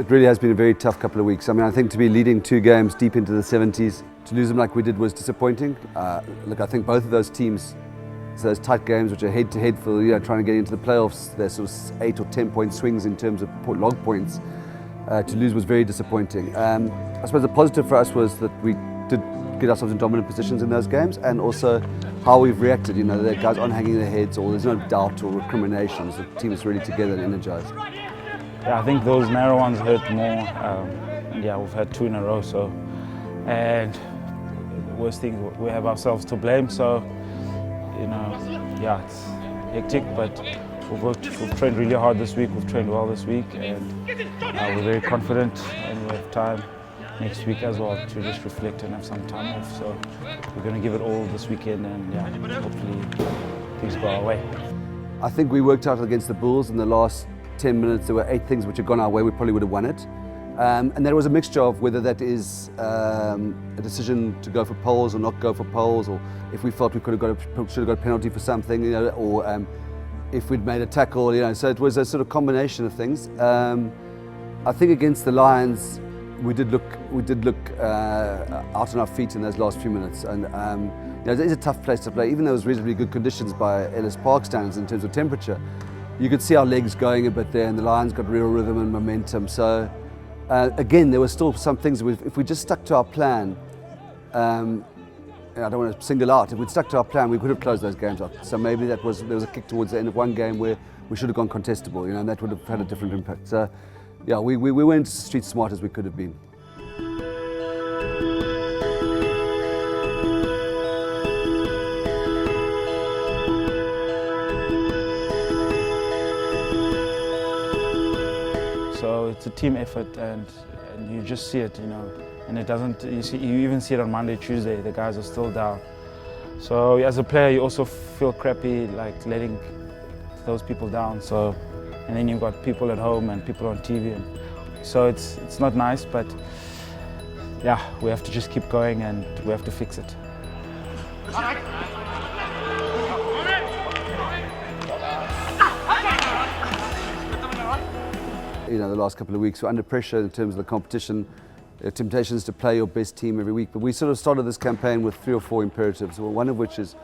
it really has been a very tough couple of weeks. I mean, I think to be leading 2 games deep into the 70s, to lose them like we did was disappointing. Look, I think both of those teams, so those tight games which are head-to-head for trying to get into the playoffs, they're sort of 8 or 10 point swings in terms of log points. To lose was very disappointing. I suppose the positive for us was that we did get ourselves in dominant positions in those games, and also how we've reacted. The guys aren't hanging their heads, or there's no doubt or recriminations. The team is really together and energized. Yeah, I think those narrow ones hurt more. And yeah, we've had 2 in a row, so. And the worst thing, we have ourselves to blame, so, yeah, it's hectic, but we've trained really hard this week, we've trained well this week, and we're very confident, and we have time next week as well to just reflect and have some time off. So we're going to give it all this weekend, and yeah, hopefully things go our way. I think we worked out against the Bulls in the last 10 minutes. There were 8 things which had gone our way, we probably would have won it. And there was a mixture of whether that is a decision to go for poles or not go for poles, or if we felt we should have got a penalty for something, or if we'd made a tackle, so it was a sort of combination of things. I think against the Lions, we did look out on our feet in those last few minutes, and it is a tough place to play. Even though it was reasonably good conditions by Ellis Park standards in terms of temperature, you could see our legs going a bit there, and the Lions got real rhythm and momentum. So again, there were still some things. If we just stuck to our plan, I don't want to single out. If we'd stuck to our plan, we could have closed those games out. So maybe there was a kick towards the end of one game where we should have gone contestable, and that would have had a different impact. So yeah, we went street smart as we could have been. So it's a team effort, and you just see it, and it doesn't. You even see it on Monday, Tuesday. The guys are still down. So as a player, you also feel crappy, like letting those people down. So, and then you've got people at home and people on TV, and so it's not nice. But yeah, we have to just keep going, and we have to fix it. The last couple of weeks were under pressure in terms of the competition. Temptations to play your best team every week, but we sort of started this campaign with 3 or 4 imperatives, one of which is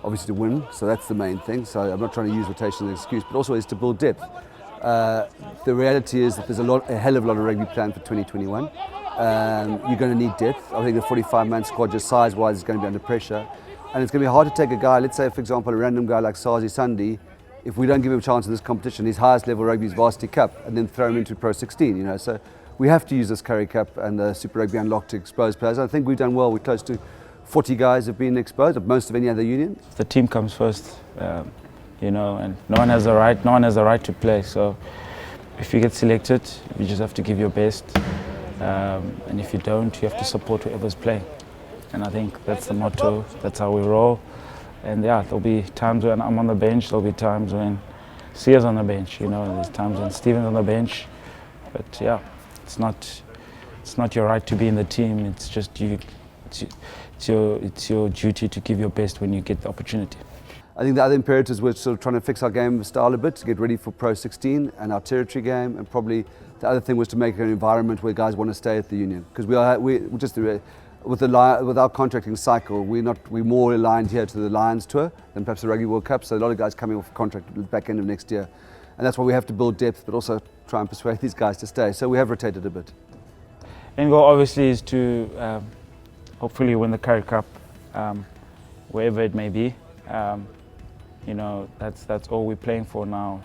obviously to win, so that's the main thing. So I'm not trying to use rotation as an excuse, but also is to build depth. The reality is that there's a hell of a lot of rugby planned for 2021. You're going to need depth. I think the 45-man squad, just size-wise, is going to be under pressure, and it's going to be hard to take a guy, let's say for example a random guy like Sazi Sunday, if we don't give him a chance in this competition, his highest level rugby is Varsity Cup, and then throw him into Pro 16, So we have to use this Currie Cup and the Super Rugby Unlocked to expose players. I think we've done well. We're close to 40 guys have been exposed, most of any other union. The team comes first, and no one has the right to play. So if you get selected, you just have to give your best, and if you don't, you have to support whoever's playing. And I think that's the motto. That's how we roll. And yeah, there'll be times when I'm on the bench. There'll be times when Sia's on the bench. There's times when Stephen's on the bench. But yeah, it's not your right to be in the team. It's just you. It's your duty to give your best when you get the opportunity. I think the other imperatives were sort of trying to fix our game style a bit to get ready for Pro 16 and our territory game, and probably the other thing was to make an environment where guys want to stay at the union, because we just with our contracting cycle, we're more aligned here to the Lions tour than perhaps the Rugby World Cup. So a lot of guys coming off contract at the back end of next year, and that's why we have to build depth, but also try and persuade these guys to stay. So we have rotated a bit. End goal obviously is to hopefully win the Currie Cup, wherever it may be. That's all we're playing for now.